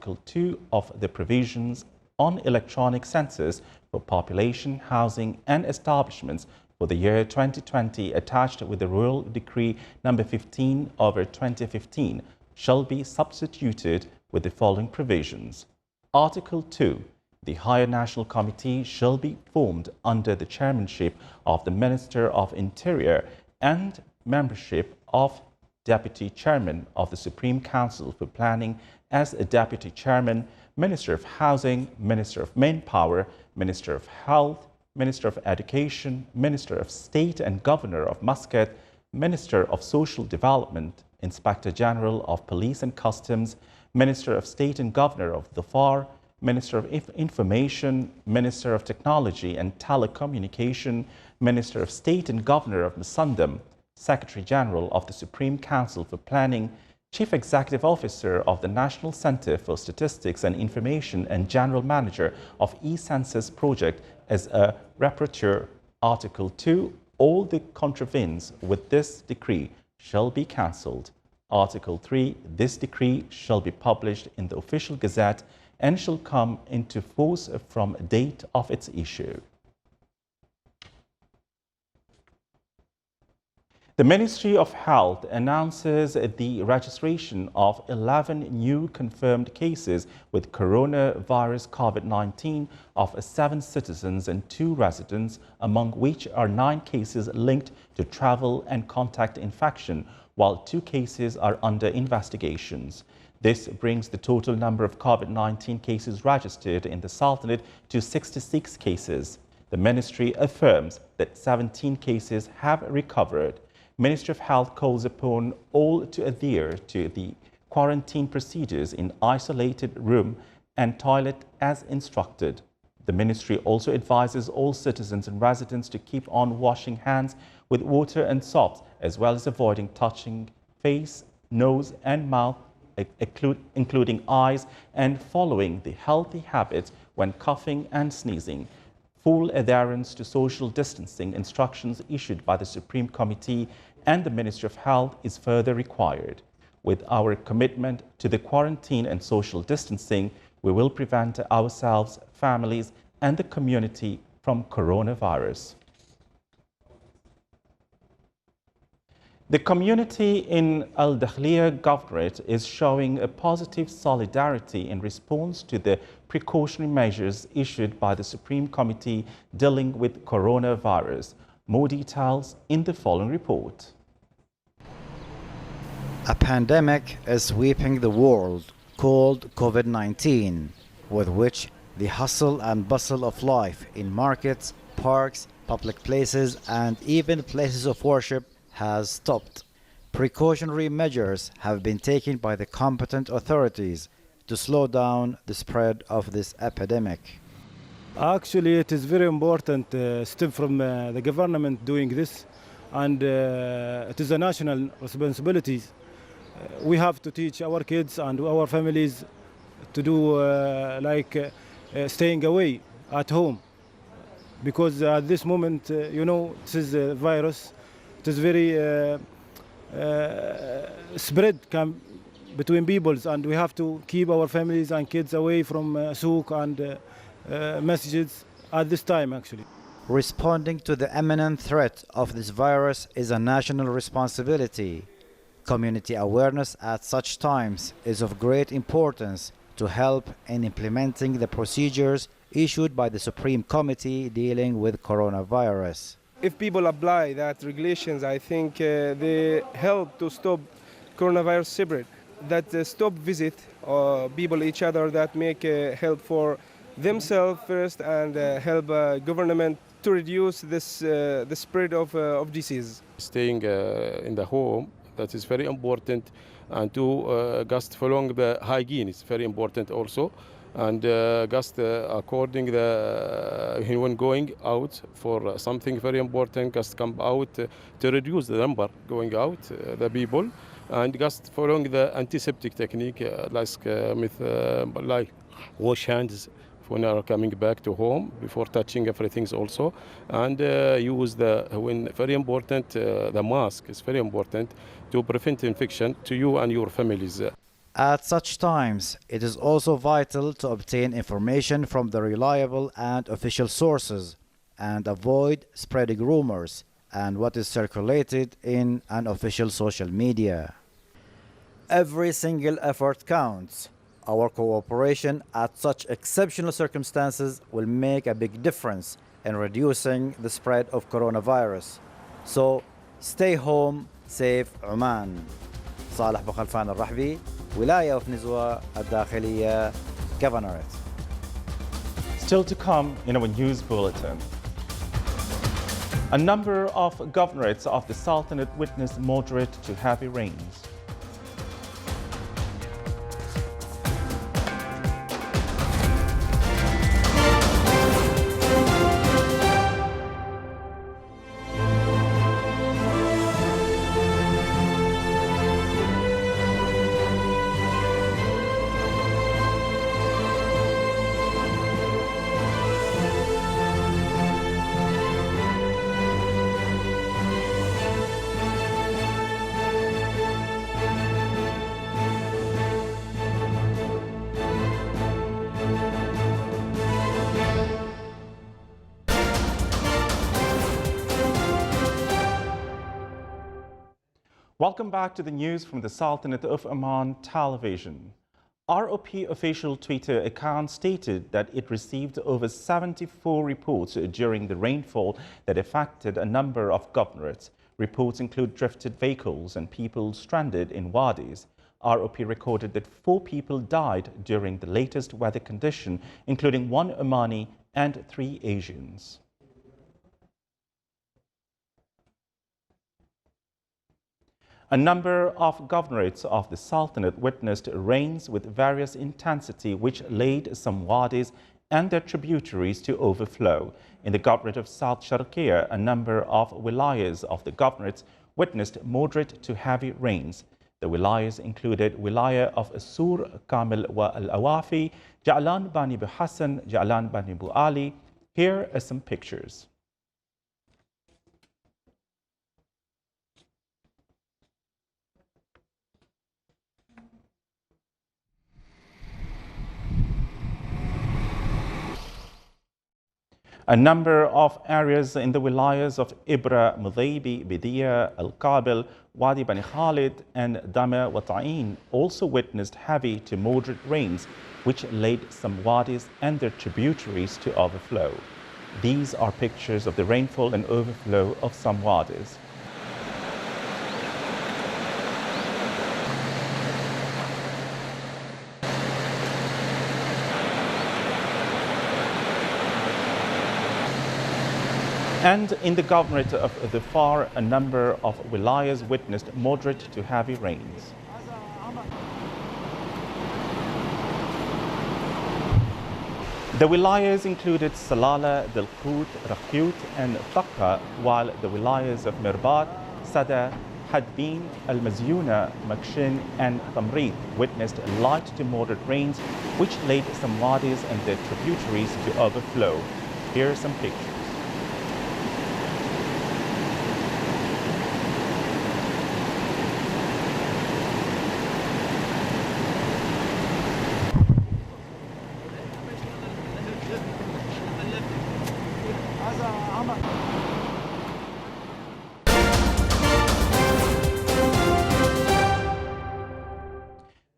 Article 2 of the provisions on electronic census for population, housing and establishments for the year 2020 attached with the Royal Decree number 15/2015 shall be substituted with the following provisions. Article 2. The Higher National Committee shall be formed under the chairmanship of the Minister of Interior and membership of Deputy Chairman of the Supreme Council for Planning as a Deputy Chairman, Minister of Housing, Minister of Manpower, Minister of Health, Minister of Education, Minister of State and Governor of Muscat, Minister of Social Development, Inspector General of Police and Customs, Minister of State and Governor of Dhofar, Minister of Information, Minister of Technology and Telecommunication, Minister of State and Governor of Musandam, Secretary General of the Supreme Council for Planning, Chief Executive Officer of the National Center for Statistics and Information and General Manager of e-Census Project as a rapporteur. Article 2. All that contravenes with this decree shall be cancelled. Article 3. This decree shall be published in the Official Gazette and shall come into force from date of its issue. The Ministry of Health announces the registration of 11 new confirmed cases with coronavirus COVID-19 of 7 citizens and 2 residents, among which are 9 cases linked to travel and contact infection, while 2 cases are under investigations. This brings the total number of COVID-19 cases registered in the Sultanate to 66 cases. The ministry affirms that 17 cases have recovered. Ministry of Health calls upon all to adhere to the quarantine procedures in isolated room and toilet as instructed. The ministry also advises all citizens and residents to keep on washing hands with water and soaps, as well as avoiding touching face, nose and mouth, including eyes, and following the healthy habits when coughing and sneezing. Full adherence to social distancing instructions issued by the Supreme Committee and the Ministry of Health is further required. With our commitment to the quarantine and social distancing, we will prevent ourselves, families, and the community from coronavirus. The community in Al Dakhliya Governorate is showing a positive solidarity in response to the precautionary measures issued by the Supreme Committee dealing with coronavirus. More details in the following report. A pandemic is sweeping the world called COVID-19, with which the hustle and bustle of life in markets, parks, public places, and even places of worship has stopped. Precautionary measures have been taken by the competent authorities to slow down the spread of this epidemic. Actually, it is very important step from the government doing this, and it is a national responsibility. We have to teach our kids and our families to do staying away at home, because at this moment, this is a virus. It is very spread between peoples, and we have to keep our families and kids away from souk and messages at this time, actually. Responding to the imminent threat of this virus is a national responsibility. Community awareness at such times is of great importance to help in implementing the procedures issued by the Supreme Committee dealing with coronavirus. If people apply that regulations, I think they help to stop coronavirus spread. That stop visit people each other, that make help for themselves first, and help government to reduce this the spread of disease. Staying in the home, that is very important, and to just following the hygiene is very important also. And just according the when going out for something very important, just come out to reduce the number going out, the people, and just following the antiseptic technique, like wash hands when you are coming back to home before touching everything also, and use very important, the mask is very important to prevent infection to you and your families. At such times, it is also vital to obtain information from the reliable and official sources and avoid spreading rumors and what is circulated in unofficial social media. Every single effort counts. Our cooperation at such exceptional circumstances will make a big difference in reducing the spread of coronavirus. So, stay home, save Oman. صالح بخلفان الرحبي، ولاية وفنزوة الداخلية، Governorate. Still to come in our news bulletin. A number of governorates of the Sultanate witnessed moderate to heavy rains. Welcome back to the news from the Sultanate of Oman television. ROP official Twitter account stated that it received over 74 reports during the rainfall that affected a number of governorates. Reports include drifted vehicles and people stranded in wadis. ROP recorded that 4 people died during the latest weather condition, including 1 Omani and 3 Asians. A number of governorates of the Sultanate witnessed rains with various intensity which laid some wadis and their tributaries to overflow. In the governorate of South Sharqiya, a number of wilayas of the governorates witnessed moderate to heavy rains. The wilayas included wilaya of Sur, Kamil wa Al-Awafi, Ja'lan Bani Bu Hassan, Ja'lan Bani Bu Ali. Here are some pictures. A number of areas in the wilayas of Ibra, Mudaybi, Bidiya, Al-Qabil, Wadi Bani Khalid and Dama wa Ta'in also witnessed heavy to moderate rains which laid some wadis and their tributaries to overflow. These are pictures of the rainfall and overflow of some wadis. And in the governorate of Dhofar, a number of wilayas witnessed moderate to heavy rains. The wilayas included Salala, Dalqut, Rakhut and Thaqqa, while the wilayas of Mirbat, Sada, Hadbin, Al-Mazyuna, Makshin and Tamrit witnessed light to moderate rains which laid some wadis and their tributaries to overflow. Here are some pictures.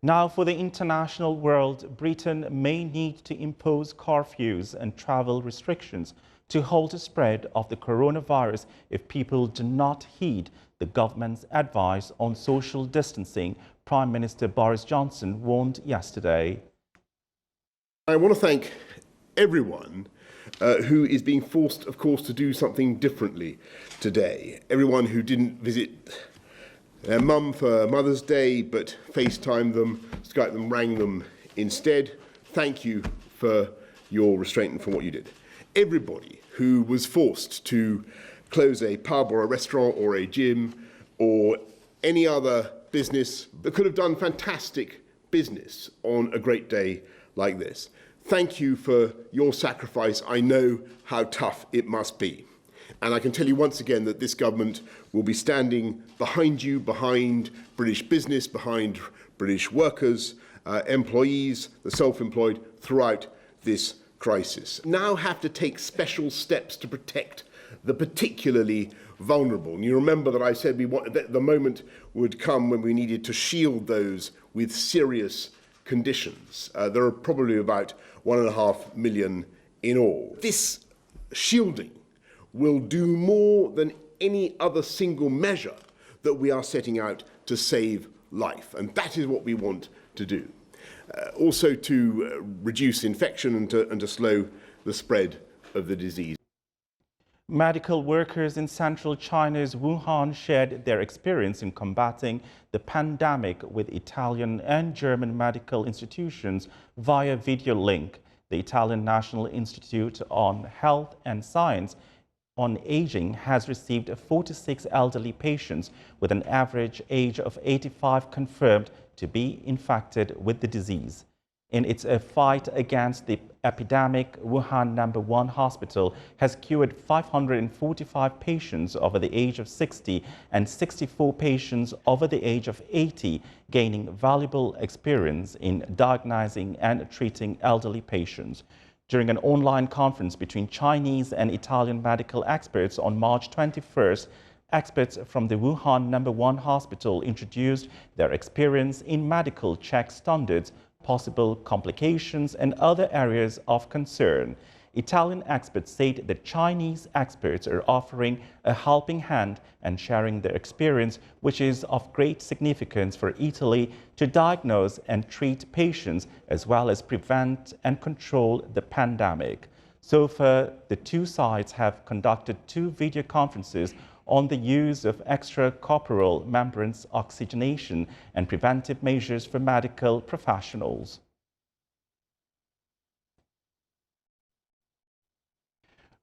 Now, for the international world, Britain may need to impose curfews and travel restrictions to halt the spread of the coronavirus if people do not heed the government's advice on social distancing, Prime Minister Boris Johnson warned yesterday. I want to thank everyone who is being forced, of course, to do something differently today. Everyone who didn't visit their mum for Mother's Day, but FaceTimed them, Skyped them, rang them instead. Thank you for your restraint and for what you did. Everybody who was forced to close a pub or a restaurant or a gym or any other business that could have done fantastic business on a great day like this. Thank you for your sacrifice. I know how tough it must be. And I can tell you once again that this government will be standing behind you, behind British business, behind British workers, employees, the self-employed throughout this crisis. Now have to take special steps to protect the particularly vulnerable. And you remember that I said that the moment would come when we needed to shield those with serious conditions. There are probably about 1.5 million in all. This shielding will do more than any other single measure that we are setting out to save life, and that is what we want to do. Also to reduce infection and to slow the spread of the disease. Medical workers in central China's Wuhan shared their experience in combating the pandemic with Italian and German medical institutions via video link. The Italian National Institute on Health and Science on Aging has received 46 elderly patients with an average age of 85 confirmed to be infected with the disease. In its fight against the epidemic, Wuhan No. 1 hospital has cured 545 patients over the age of 60 and 64 patients over the age of 80, gaining valuable experience in diagnosing and treating elderly patients. During an online conference between Chinese and Italian medical experts on March 21st, experts from the Wuhan No. 1 hospital introduced their experience in medical check standards, possible complications, and other areas of concern. Italian experts said that Chinese experts are offering a helping hand and sharing their experience, which is of great significance for Italy to diagnose and treat patients as well as prevent and control the pandemic. So far, the two sides have conducted 2 video conferences on the use of extracorporeal membrane oxygenation and preventive measures for medical professionals.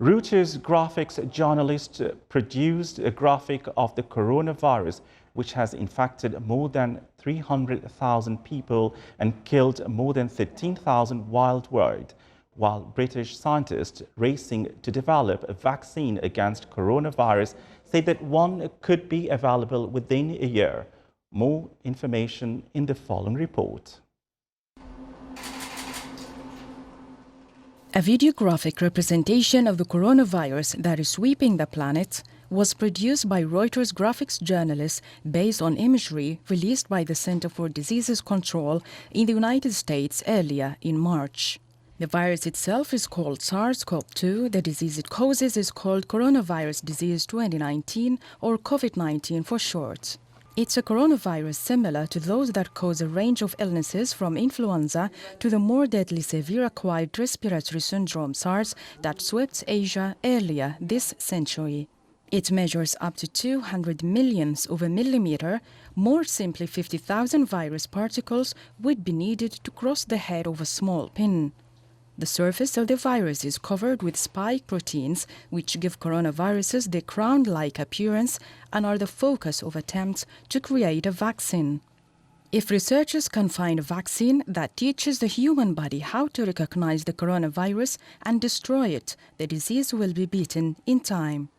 Reuters graphics journalist produced a graphic of the coronavirus, which has infected more than 300,000 people and killed more than 13,000 worldwide, while British scientists racing to develop a vaccine against coronavirus say that one could be available within a year. More information in the following report. A video graphic representation of the coronavirus that is sweeping the planet was produced by Reuters graphics journalists based on imagery released by the Center for Diseases Control in the United States earlier in March. The virus itself is called SARS-CoV-2. The disease it causes is called coronavirus disease 2019, or COVID-19 for short. It's a coronavirus similar to those that cause a range of illnesses from influenza to the more deadly severe acquired respiratory syndrome SARS that swept Asia earlier this century. It measures up to 200 millionths of a millimeter. More simply, 50,000 virus particles would be needed to cross the head of a small pin. The surface of the virus is covered with spike proteins, which give coronaviruses the crown-like appearance and are the focus of attempts to create a vaccine. If researchers can find a vaccine that teaches the human body how to recognize the coronavirus and destroy it, the disease will be beaten in time.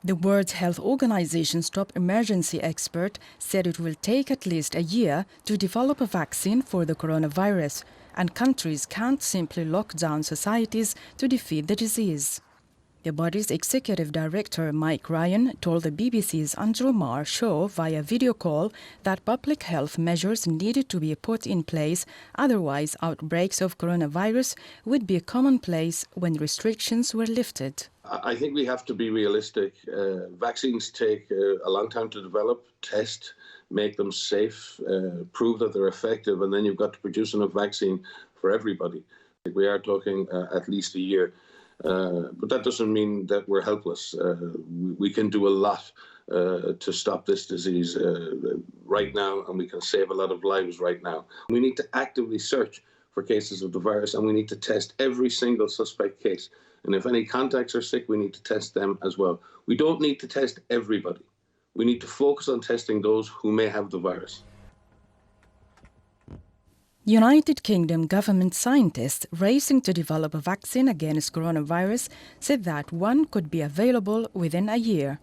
The World Health Organization's top emergency expert said it will take at least a year to develop a vaccine for the coronavirus, and countries can't simply lock down societies to defeat the disease. The body's executive director, Mike Ryan, told the BBC's Andrew Marr show via video call that public health measures needed to be put in place, otherwise outbreaks of coronavirus would be commonplace when restrictions were lifted. I think we have to be realistic. Vaccines take a long time to develop, test, make them safe, prove that they're effective, and then you've got to produce enough vaccine for everybody. We are talking at least a year. But that doesn't mean that we're helpless. We can do a lot to stop this disease right now, and we can save a lot of lives right now. We need to actively search for cases of the virus, and we need to test every single suspect case. And if any contacts are sick, we need to test them as well. We don't need to test everybody. We need to focus on testing those who may have the virus. United Kingdom government scientists racing to develop a vaccine against coronavirus said that one could be available within a year.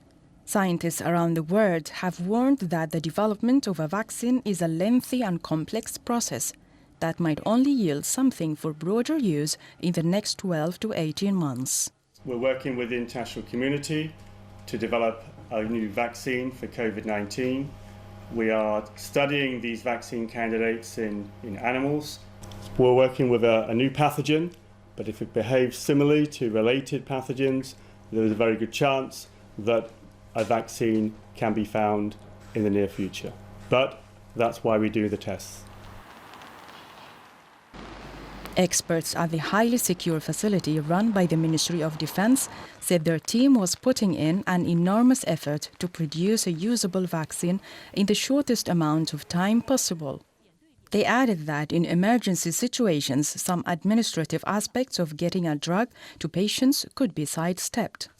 Scientists around the world have warned that the development of a vaccine is a lengthy and complex process that might only yield something for broader use in the next 12 to 18 months. We're working with the international community to develop a new vaccine for COVID-19. We are studying these vaccine candidates in animals. We're working with a new pathogen, but if it behaves similarly to related pathogens, there is a very good chance that a vaccine can be found in the near future. But that's why we do the tests. Experts at the highly secure facility run by the Ministry of Defense said their team was putting in an enormous effort to produce a usable vaccine in the shortest amount of time possible. They added that in emergency situations, some administrative aspects of getting a drug to patients could be sidestepped.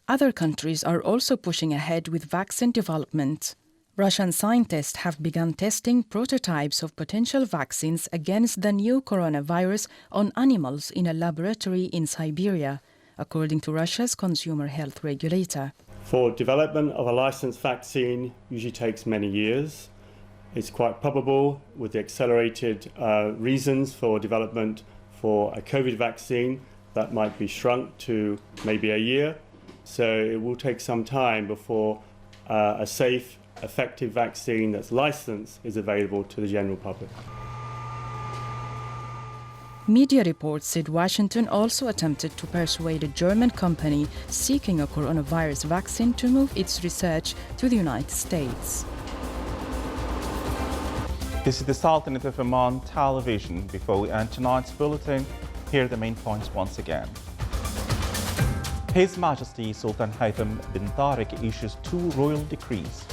Other countries are also pushing ahead with vaccine development. Russian scientists have begun testing prototypes of potential vaccines against the new coronavirus on animals in a laboratory in Siberia, according to Russia's consumer health regulator. For development of a licensed vaccine usually takes many years. It's quite probable, with the accelerated reasons for development for a COVID vaccine, that might be shrunk to maybe a year. So it will take some time before a safe, effective vaccine that's licensed is available to the general public. Media reports said Washington also attempted to persuade a German company seeking a coronavirus vaccine to move its research to the United States. This is the Sultanate of Oman television. Before we end tonight's bulletin, here are the main points once again. His Majesty Sultan Haytham bin Tariq issues 2 royal decrees.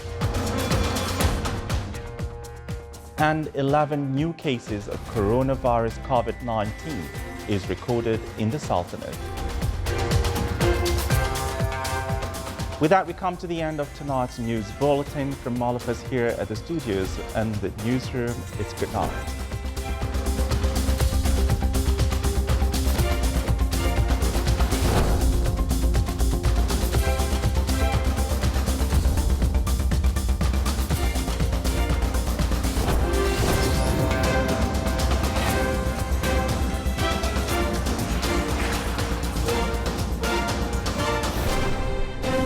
And 11 new cases of coronavirus COVID-19 is recorded in the Sultanate. With that, we come to the end of tonight's news bulletin. From all of us here at the studios and the newsroom, it's good night.